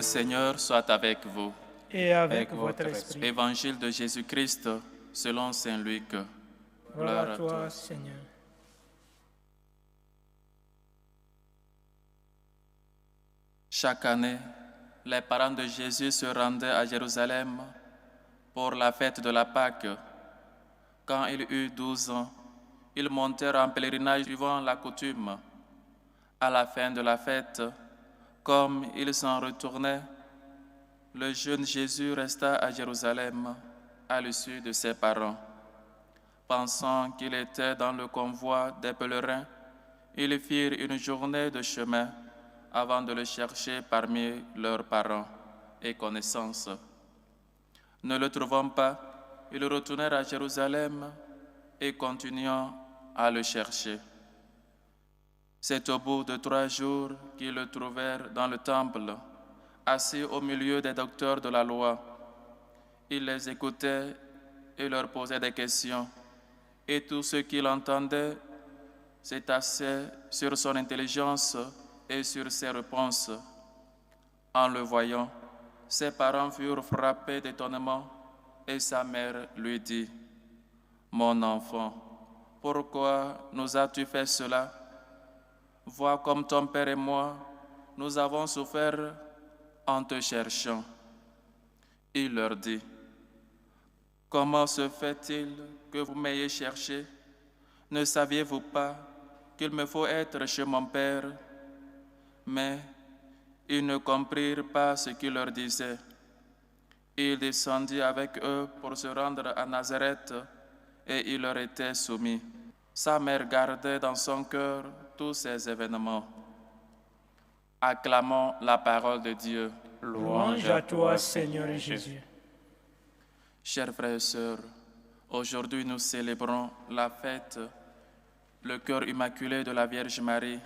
Seigneur soit avec vous. Et avec votre esprit. Évangile de Jésus-Christ selon Saint Luc. Gloire à toi, Seigneur. Chaque année, les parents de Jésus se rendaient à Jérusalem pour la fête de la Pâque. Quand il eut 12 ans, ils montèrent en pèlerinage suivant la coutume. À la fin de la fête, comme ils s'en retournaient, le jeune Jésus resta à Jérusalem à l'issue de ses parents. Pensant qu'il était dans le convoi des pèlerins, ils firent une journée de chemin avant de le chercher parmi leurs parents et connaissances. Ne le trouvant pas, ils retournèrent à Jérusalem et continuant à le chercher. C'est au bout de 3 jours qu'ils le trouvèrent dans le temple, assis au milieu des docteurs de la loi. Il les écoutait et leur posait des questions, et tous ceux qui l'entendaient s'étassaient sur son intelligence et sur ses réponses. En le voyant, ses parents furent frappés d'étonnement, et sa mère lui dit : « Mon enfant, pourquoi nous as-tu fait cela ? Vois comme ton père et moi, nous avons souffert en te cherchant. » Il leur dit : « Comment se fait-il que vous m'ayez cherché ? Ne saviez-vous pas qu'il me faut être chez mon père ? » Mais ils ne comprirent pas ce qu'il leur disait. Il descendit avec eux pour se rendre à Nazareth et il leur était soumis. Sa mère gardait dans son cœur tous ces événements. Acclamons la parole de Dieu. Louange à toi, Seigneur Jésus. Chers frères et sœurs, aujourd'hui nous célébrons la fête, le cœur immaculé de la Vierge Marie.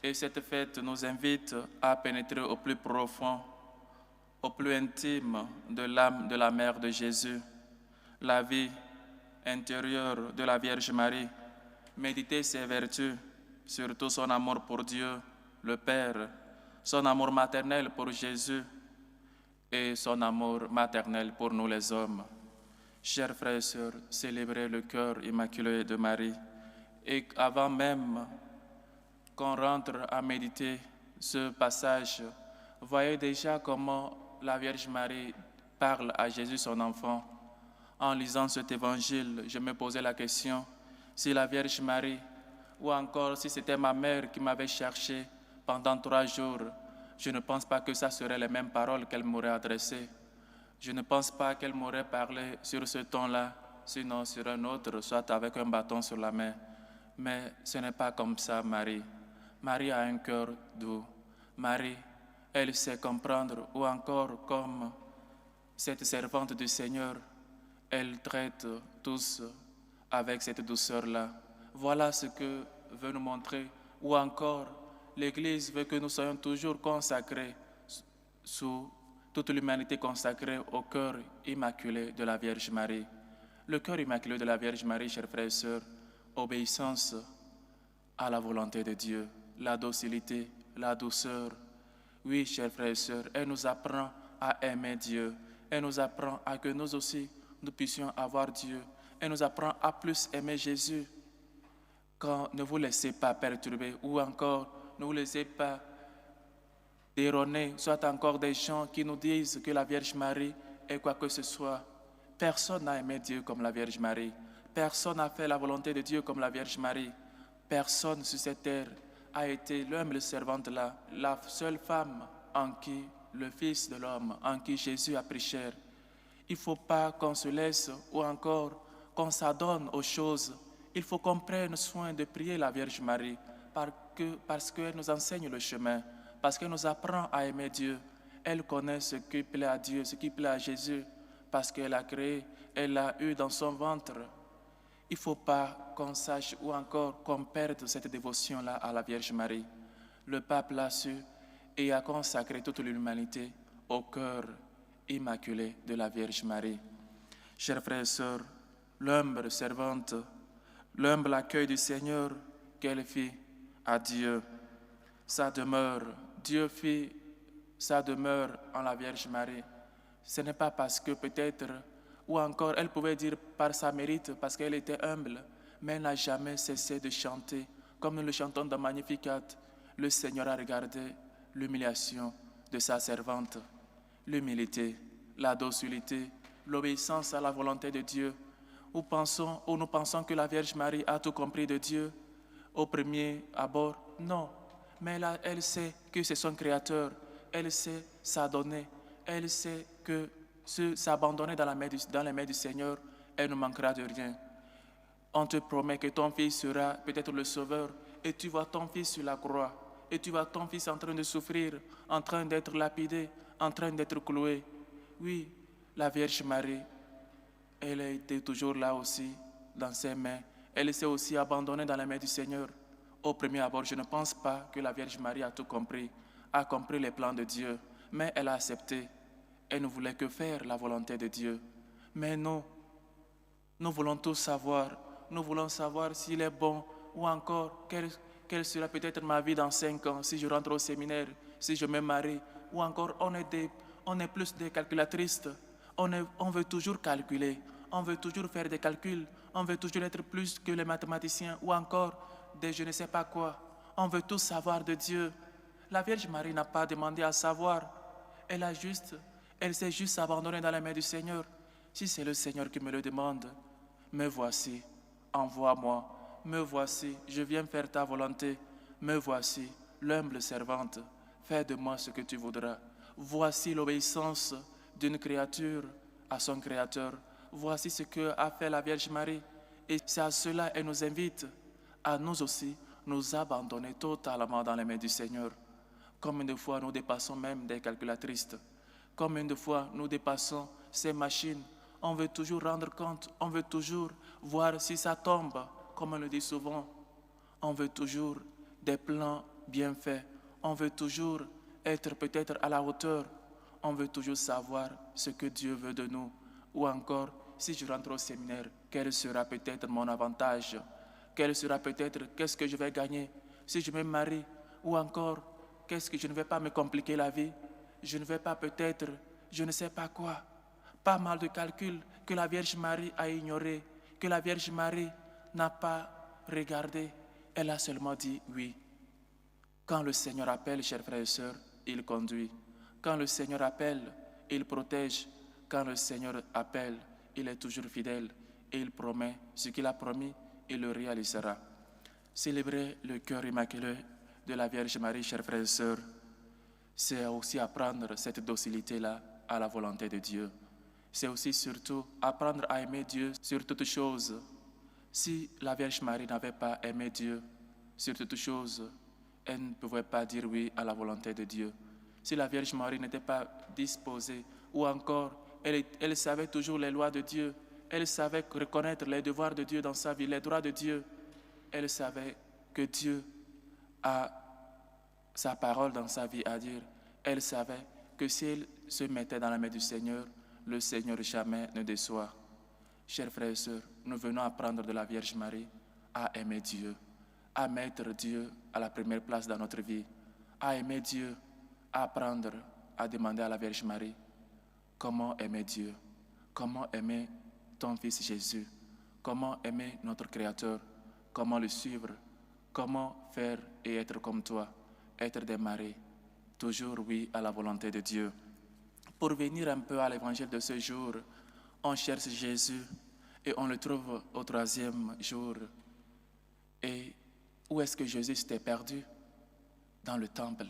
Et cette fête nous invite à pénétrer au plus profond, au plus intime de l'âme de la Mère de Jésus, la vie intérieure de la Vierge Marie, méditer ses vertus, surtout son amour pour Dieu, le Père, son amour maternel pour Jésus et son amour maternel pour nous les hommes. Chers frères et sœurs, célébrez le cœur immaculé de Marie et avant même qu'on rentre à méditer ce passage, voyez déjà comment la Vierge Marie parle à Jésus, son enfant. En lisant cet évangile, je me posais la question si la Vierge Marie, ou encore si c'était ma mère qui m'avait cherché pendant 3 jours, je ne pense pas que ça serait les mêmes paroles qu'elle m'aurait adressées. Je ne pense pas qu'elle m'aurait parlé sur ce ton-là, sinon sur un autre, soit avec un bâton sur la main. Mais ce n'est pas comme ça, Marie. Marie a un cœur doux. Marie, elle sait comprendre, ou encore comme cette servante du Seigneur, elle traite tous avec cette douceur-là. Voilà ce que veut nous montrer. Ou encore, l'Église veut que nous soyons toujours consacrés, sous toute l'humanité consacrée au cœur immaculé de la Vierge Marie. Le cœur immaculé de la Vierge Marie, chers frères et sœurs, obéissance à la volonté de Dieu, la docilité, la douceur. Oui, chers frères et sœurs, elle nous apprend à aimer Dieu. Elle nous apprend à que nous aussi, nous puissions avoir Dieu. Elle nous apprend à plus aimer Jésus. Quand ne vous laissez pas perturber ou encore ne vous laissez pas déronner, soit encore des gens qui nous disent que la Vierge Marie est quoi que ce soit. Personne n'a aimé Dieu comme la Vierge Marie. Personne n'a fait la volonté de Dieu comme la Vierge Marie. Personne sur cette terre a été l'humble servante là, la seule femme en qui le Fils de l'homme, en qui Jésus a pris chair. Il ne faut pas qu'on se laisse ou encore qu'on s'adonne aux choses. Il faut qu'on prenne soin de prier la Vierge Marie parce qu'elle nous enseigne le chemin, parce qu'elle nous apprend à aimer Dieu. Elle connaît ce qui plaît à Dieu, ce qui plaît à Jésus, parce qu'elle a créé, elle l'a eu dans son ventre. Il ne faut pas qu'on sache ou encore qu'on perde cette dévotion-là à la Vierge Marie. Le pape l'a su et a consacré toute l'humanité au cœur immaculé de la Vierge Marie. Chers frères et sœurs, l'humble servante, l'humble accueil du Seigneur qu'elle fit à Dieu, sa demeure, Dieu fit sa demeure en la Vierge Marie. Ce n'est pas parce que peut-être, ou encore elle pouvait dire par sa mérite, parce qu'elle était humble, mais elle n'a jamais cessé de chanter, comme nous le chantons dans Magnificat. Le Seigneur a regardé l'humiliation de sa servante, l'humilité, la docilité, l'obéissance à la volonté de Dieu. Nous pensons que la Vierge Marie a tout compris de Dieu au premier abord. Non, mais elle sait que c'est son Créateur, elle sait s'adonner, elle sait que s'abandonner dans les mains du Seigneur, elle ne manquera de rien. On te promet que ton fils sera peut-être le Sauveur, et tu vois ton fils sur la croix, et tu vois ton fils en train de souffrir, en train d'être lapidé, en train d'être cloué. Oui, la Vierge Marie, elle a été toujours là aussi, dans ses mains. Elle s'est aussi abandonnée dans les mains du Seigneur. Au premier abord, je ne pense pas que la Vierge Marie a tout compris, a compris les plans de Dieu, mais elle a accepté. Elle ne voulait que faire la volonté de Dieu. Mais nous voulons tout savoir. Nous voulons savoir s'il est bon ou encore quelle sera peut-être ma vie dans 5 ans, si je rentre au séminaire, si je me marie, ou encore on est plus des calculatrices. On veut toujours calculer, on veut toujours faire des calculs, on veut toujours être plus que les mathématiciens ou encore des je ne sais pas quoi. On veut tout savoir de Dieu. La Vierge Marie n'a pas demandé à savoir. Elle s'est juste abandonnée dans les mains du Seigneur. Si c'est le Seigneur qui me le demande, me voici, envoie-moi. Me voici, je viens faire ta volonté. Me voici, l'humble servante. Fais de moi ce que tu voudras. Voici l'obéissance d'une créature à son Créateur. Voici ce qu'a fait la Vierge Marie. Et c'est à cela qu'elle nous invite, à nous aussi, nous abandonner totalement dans les mains du Seigneur. Combien de fois nous dépassons même des calculatrices? Combien de fois nous dépassons ces machines? On veut toujours rendre compte, on veut toujours voir si ça tombe, comme on le dit souvent. On veut toujours des plans bien faits. On veut toujours être peut-être à la hauteur. On veut toujours savoir ce que Dieu veut de nous. Ou encore, si je rentre au séminaire, quel sera peut-être mon avantage? Quel sera peut-être, qu'est-ce que je vais gagner? Si je me marie, ou encore, qu'est-ce que je ne vais pas me compliquer la vie? Je ne vais pas peut-être, je ne sais pas quoi. Pas mal de calculs que la Vierge Marie a ignorés, que la Vierge Marie n'a pas regardé. Elle a seulement dit oui. Quand le Seigneur appelle, chers frères et sœurs, il conduit. Quand le Seigneur appelle, il protège. Quand le Seigneur appelle, il est toujours fidèle et il promet ce qu'il a promis, il le réalisera. Célébrer le cœur immaculé de la Vierge Marie, chers frères et sœurs, c'est aussi apprendre cette docilité-là à la volonté de Dieu. C'est aussi surtout apprendre à aimer Dieu sur toutes choses. Si la Vierge Marie n'avait pas aimé Dieu sur toutes choses, elle ne pouvait pas dire oui à la volonté de Dieu. Si la Vierge Marie n'était pas disposée, ou encore, elle savait toujours les lois de Dieu, elle savait reconnaître les devoirs de Dieu dans sa vie, les droits de Dieu, elle savait que Dieu a sa parole dans sa vie à dire. Elle savait que si elle se mettait dans la main du Seigneur, le Seigneur jamais ne déçoit. Chers frères et sœurs, nous venons apprendre de la Vierge Marie à aimer Dieu, à mettre Dieu à la première place dans notre vie, à aimer Dieu, à apprendre à demander à la Vierge Marie comment aimer Dieu, comment aimer ton Fils Jésus, comment aimer notre Créateur, comment le suivre, comment faire et être comme toi, être des maris, toujours oui à la volonté de Dieu. Pour venir un peu à l'évangile de ce jour, on cherche Jésus et on le trouve au 3e jour. Et où est-ce que Jésus s'était perdu? Dans le temple.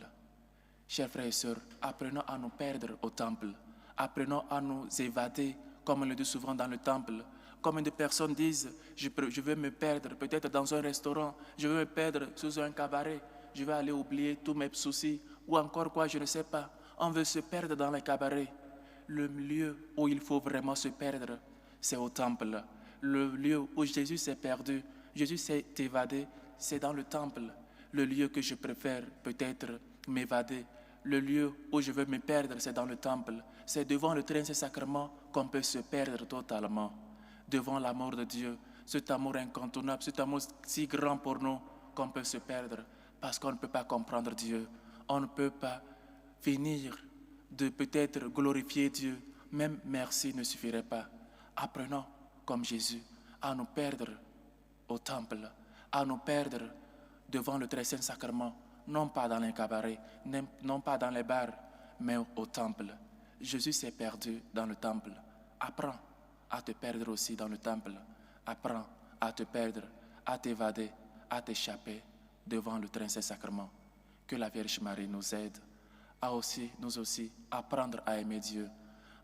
Chers frères et sœurs, apprenons à nous perdre au temple. Apprenons à nous évader, comme on le dit souvent dans le temple. Comme des personnes disent, je veux me perdre peut-être dans un restaurant, je veux me perdre sous un cabaret, je vais aller oublier tous mes soucis, ou encore quoi, je ne sais pas. On veut se perdre dans les cabarets. Le lieu où il faut vraiment se perdre, c'est au temple. Le lieu où Jésus s'est perdu, Jésus s'est évadé, c'est dans le temple. Le lieu que je préfère peut-être m'évader, le lieu où je veux me perdre, c'est dans le temple. C'est devant le Saint-Sacrement qu'on peut se perdre totalement. Devant l'amour de Dieu, cet amour incontournable, cet amour si grand pour nous qu'on peut se perdre parce qu'on ne peut pas comprendre Dieu. On ne peut pas finir de peut-être glorifier Dieu, même merci ne suffirait pas. Apprenons, comme Jésus, à nous perdre au temple, à nous perdre devant le très saint sacrement, non pas dans les cabarets, non pas dans les bars, mais au temple. Jésus s'est perdu dans le temple. Apprends à te perdre aussi dans le temple. Apprends à te perdre, à t'évader, à t'échapper devant le très saint sacrement. Que la Vierge Marie nous aide à aussi, nous aussi, apprendre à aimer Dieu,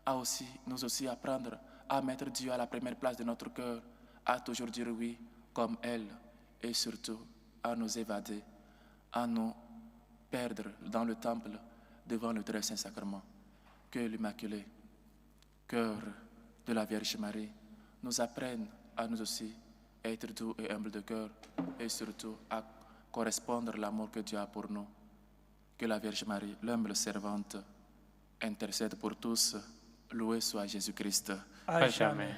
à aussi, nous aussi apprendre à mettre Dieu à la première place de notre cœur, à toujours dire oui comme elle, et surtout à nous évader, à nous perdre dans le temple devant le très saint sacrement. Que l'Immaculé cœur de la Vierge Marie nous apprenne à nous aussi être doux et humbles de cœur, et surtout à correspondre à l'amour que Dieu a pour nous. Que la Vierge Marie, l'humble servante, intercède pour tous. Loué soit Jésus-Christ. À jamais.